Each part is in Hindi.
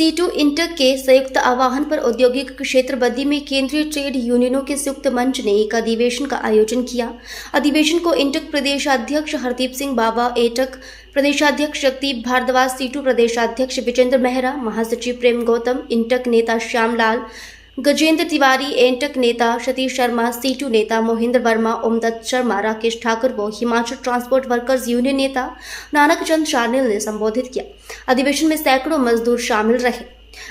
C2 इंटक के संयुक्त आह्वान पर औद्योगिक क्षेत्र बद्दी में केंद्रीय ट्रेड यूनियनों के संयुक्त मंच ने एक अधिवेशन का आयोजन किया। अधिवेशन को इंटक प्रदेशाध्यक्ष हरदीप सिंह बाबा, एटक प्रदेशाध्यक्ष जगदीप भारद्वाज, C2 प्रदेशाध्यक्ष विजेंद्र मेहरा, महासचिव प्रेम गौतम, इंटक नेता श्यामलाल, गजेंद्र तिवारी, एंटक नेता सतीश शर्मा, C2 नेता मोहिंद्र वर्मा, ओमदत्त शर्मा, राकेश ठाकुर व हिमाचल ट्रांसपोर्ट वर्कर्स यूनियन नेता नानक चंद शानिल ने संबोधित किया। अधिवेशन में सैकड़ों मजदूर शामिल रहे।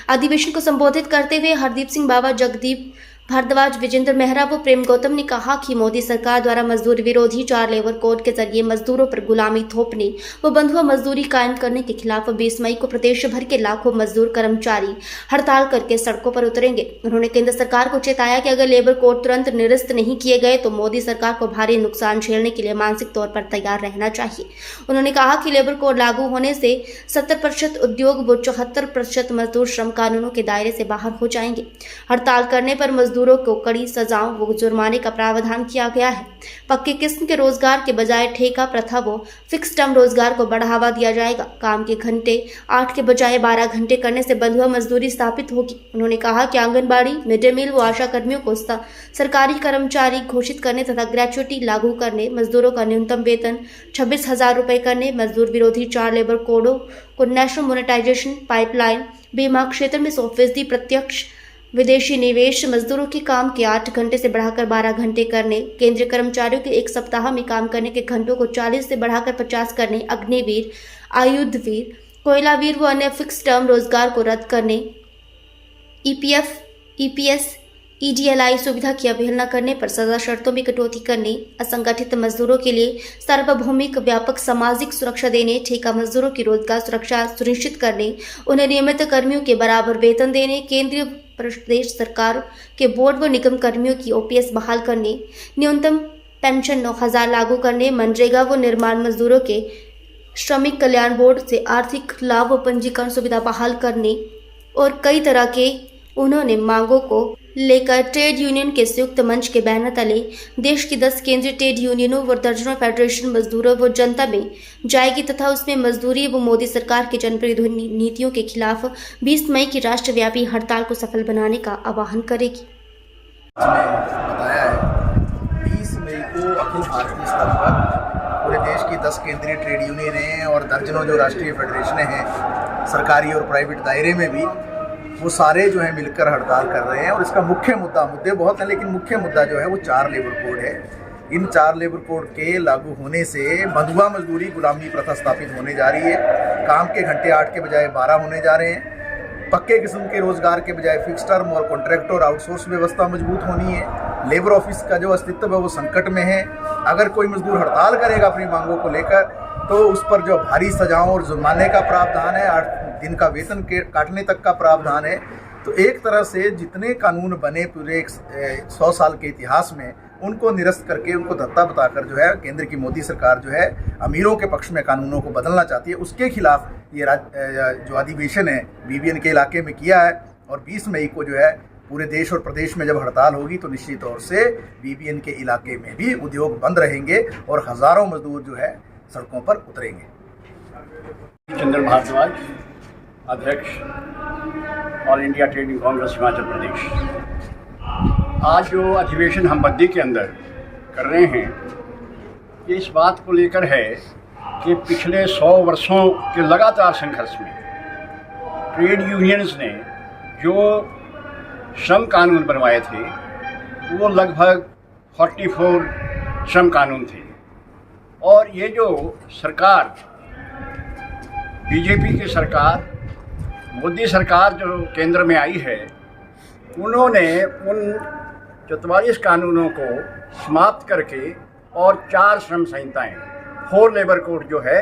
अधिवेशन को संबोधित करते हुए हरदीप सिंह बाबा, जगदीप भारद्वाज, विजेंद्र मेहरा व प्रेम गौतम ने कहा कि मोदी सरकार द्वारा मजदूर विरोधी 4 लेबर कोड के जरिए मजदूरों पर गुलामी थोपने व बंधुआ मजदूरी कायम करने के खिलाफ 20 मई को प्रदेश भर के लाखों मजदूर कर्मचारी हड़ताल करके सड़कों पर उतरेंगे। उन्होंने केंद्र सरकार को चेताया कि अगर लेबर कोड तुरंत निरस्त नहीं किए गए तो मोदी सरकार को भारी नुकसान झेलने के लिए मानसिक तौर पर तैयार रहना चाहिए। उन्होंने कहा कि लेबर कोड लागू होने से 70% उद्योग व 74% मजदूर श्रम कानूनों के दायरे से बाहर हो जाएंगे। हड़ताल करने पर मजदूरों को कड़ी सजाओं व जुर्माने का प्रावधान किया गया है। पक्के किस्म के रोजगार के बजाय ठेका प्रथा व फिक्स टर्म रोजगार को बढ़ावा दिया जाएगा। काम के घंटे 8 के बजाय 12 घंटे करने से बंधुआ मजदूरी स्थापित होगी। उन्होंने कहा कि आंगनबाड़ी, मिड डे मील व आशा कर्मियों को सरकारी कर्मचारी घोषित करने तथा ग्रेच्युटी लागू करने, मजदूरों का न्यूनतम वेतन 26,000 रुपये करने, मजदूर विरोधी 4 लेबर कोडों को नेशनल मोनेटाइजेशन पाइपलाइन, बीमा क्षेत्र में 100% प्रत्यक्ष विदेशी निवेश, मजदूरों के काम के 8 घंटे से बढ़ाकर 12 घंटे करने, केंद्रीय कर्मचारियों के 1 सप्ताह में काम करने के घंटों को 40 से बढ़ाकर 50 करने, अग्निवीर, आयुधवीर, कोयलावीर व अन्य फिक्स टर्म रोजगार को रद्द करने, EPF, EPS, EDLI सुविधा की अवहेलना करने पर सजा शर्तों में कटौती करने, असंगठित मजदूरों के लिए सार्वभौमिक व्यापक सामाजिक सुरक्षा देने, ठेका मजदूरों की रोजगार सुरक्षा सुनिश्चित करने, उन्हें नियमित कर्मियों के बराबर वेतन देने, केंद्रीय प्रदेश सरकार के बोर्ड व निगम कर्मियों की OPS बहाल करने, न्यूनतम पेंशन 9,000 लागू करने, मनरेगा व निर्माण मजदूरों के श्रमिक कल्याण बोर्ड से आर्थिक लाभ व पंजीकरण सुविधा बहाल करने और कई तरह के उन्होंने मांगों को लेकर ट्रेड यूनियन के संयुक्त मंच के बैनर तले देश की 10 केंद्रीय ट्रेड यूनियनों व दर्जनों फेडरेशन मजदूरों व जनता में जाएगी तथा उसमें मजदूरी व मोदी सरकार की जनविरोधी नीतियों के खिलाफ 20 मई की राष्ट्रव्यापी हड़ताल को सफल बनाने का आह्वान करेगी। बताया है 20 मई को अखिल भारतीय स्तर पर पूरे देश की 10 केंद्रीय ट्रेड यूनियन हैं और दर्जनों जो राष्ट्रीय फेडरेशनें हैं, सरकारी और प्राइवेट दायरे में भी, वो सारे जो है मिलकर हड़ताल कर रहे हैं। और इसका मुद्दे बहुत हैं, लेकिन मुख्य मुद्दा जो है वो 4 लेबर कोड है। इन 4 लेबर कोड के लागू होने से बंधुआ मजदूरी गुलामी प्रथा स्थापित होने जा रही है। काम के घंटे 8 के बजाय 12 होने जा रहे हैं। पक्के किस्म के रोजगार के बजाय फिक्स टर्म और कॉन्ट्रैक्ट और आउटसोर्स व्यवस्था मजबूत होनी है। लेबर ऑफिस का जो अस्तित्व है वो संकट में है। अगर कोई मजदूर हड़ताल करेगा अपनी मांगों को लेकर तो उस पर जो भारी सजाओं और जुर्माने का प्रावधान है, 8 दिन का वेतन काटने तक का प्रावधान है। तो एक तरह से जितने कानून बने पूरे 100 साल के इतिहास में, उनको निरस्त करके, उनको धत्ता बताकर जो है केंद्र की मोदी सरकार जो है अमीरों के पक्ष में कानूनों को बदलना चाहती है। उसके खिलाफ ये जो अधिवेशन है BBN के इलाके में किया है। और 20 मई को जो है पूरे देश और प्रदेश में जब हड़ताल होगी तो निश्चित तौर से BBN के इलाके में भी उद्योग बंद रहेंगे और हज़ारों मजदूर जो है सड़कों पर उतरेंगे। विजेंद्र भारद्वाज, अध्यक्ष all India trading congress Himachal Pradesh. आज जो अधिवेशन हम बद्दी के अंदर कर रहे हैं, ये इस बात को लेकर है कि पिछले 100 वर्षों के लगातार संघर्ष में ट्रेड यूनियंस ने जो श्रम कानून बनवाए थे वो लगभग 44 श्रम कानून थे। और ये जो सरकार, BJP की सरकार, मोदी सरकार जो केंद्र में आई है, उन्होंने उन 44 कानूनों को समाप्त करके और 4 श्रम संहिताएं, 4 लेबर कोड जो है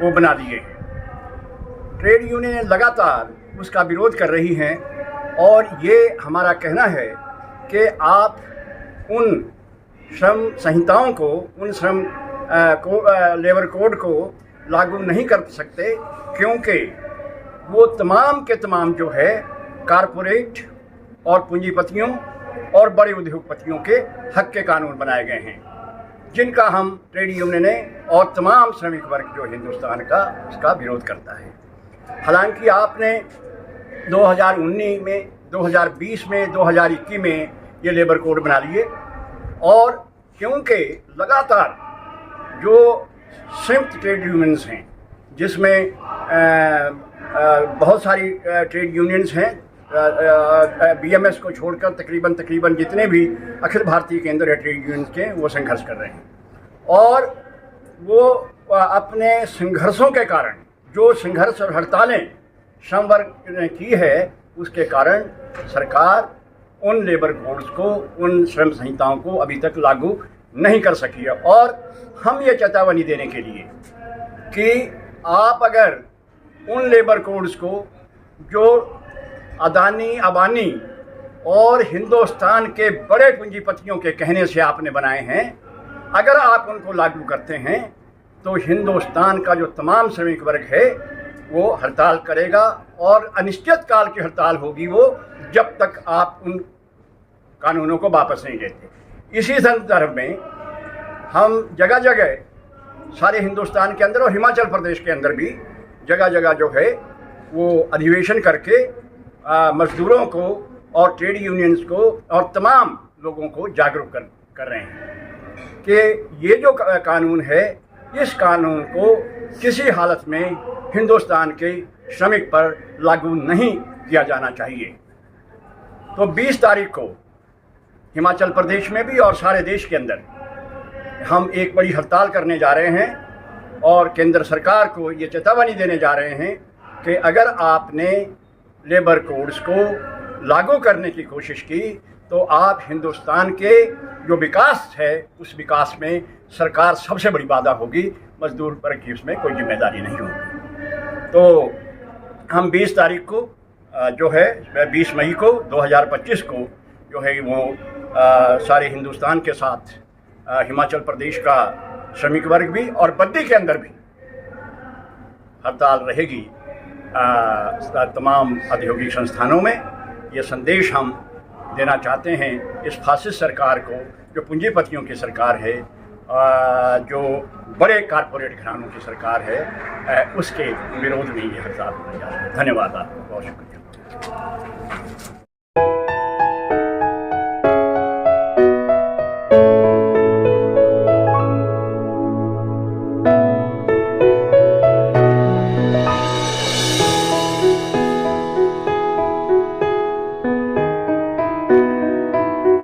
वो बना दिए हैं। ट्रेड यूनियन लगातार उसका विरोध कर रही हैं और ये हमारा कहना है कि आप उन श्रम संहिताओं को, उन श्रम लेबर कोड को लागू नहीं कर सकते, क्योंकि वो तमाम के तमाम जो है कारपोरेट और पूंजीपतियों और बड़े उद्योगपतियों के हक के कानून बनाए गए हैं, जिनका हम ट्रेड यूनियनें और तमाम श्रमिक वर्ग जो हिंदुस्तान का उसका विरोध करता है। हालांकि आपने 2019 में, 2020 में, 2021 में ये लेबर कोड बना लिए। और क्योंकि लगातार जो संयुक्त ट्रेड यूनियंस हैं, जिसमें बहुत सारी ट्रेड यूनियंस हैं, BMS को छोड़कर तकरीबन जितने भी अखिल भारतीय केंद्र ट्रेड यूनियंस के, वो संघर्ष कर रहे हैं। और वो अपने संघर्षों के कारण, जो संघर्ष और हड़तालें श्रम वर्ग ने की है, उसके कारण सरकार उन लेबर कोड्स को, उन श्रम संहिताओं को अभी तक लागू नहीं कर सकी है। और हम ये चेतावनी देने के लिए कि आप अगर उन लेबर कोड्स को जो अदानी, अंबानी और हिंदुस्तान के बड़े पूंजीपतियों के कहने से आपने बनाए हैं, अगर आप उनको लागू करते हैं तो हिंदुस्तान का जो तमाम श्रमिक वर्ग है वो हड़ताल करेगा, और अनिश्चित काल की हड़ताल होगी वो, जब तक आप उन कानूनों को वापस नहीं लेते। इसी संदर्भ में हम जगह जगह सारे हिंदुस्तान के अंदर और हिमाचल प्रदेश के अंदर भी जगह जगह जो है वो अधिवेशन करके मजदूरों को और ट्रेड यूनियंस को और तमाम लोगों को जागरूक कर रहे हैं कि ये जो कानून है, इस कानून को किसी हालत में हिंदुस्तान के श्रमिक पर लागू नहीं किया जाना चाहिए। तो 20 तारीख को हिमाचल प्रदेश में भी और सारे देश के अंदर हम एक बड़ी हड़ताल करने जा रहे हैं, और केंद्र सरकार को ये चेतावनी देने जा रहे हैं कि अगर आपने लेबर कोड्स को लागू करने की कोशिश की तो आप हिंदुस्तान के जो विकास है, उस विकास में सरकार सबसे बड़ी बाधा होगी, मजदूर वर्ग की उसमें कोई जिम्मेदारी नहीं होगी। तो हम 20 तारीख को जो है 20 मई को 2025 को जो है वो सारे हिंदुस्तान के साथ हिमाचल प्रदेश का श्रमिक वर्ग भी और बद्दी के अंदर भी हड़ताल रहेगी तमाम औद्योगिक संस्थानों में। ये संदेश हम देना चाहते हैं इस फासिस्ट सरकार को, जो पूंजीपतियों की सरकार है, जो बड़े कारपोरेट घरानों की सरकार है, उसके विरोध में ये हड़ताल होने जा रहा है। धन्यवाद, आपको बहुत शुक्रिया।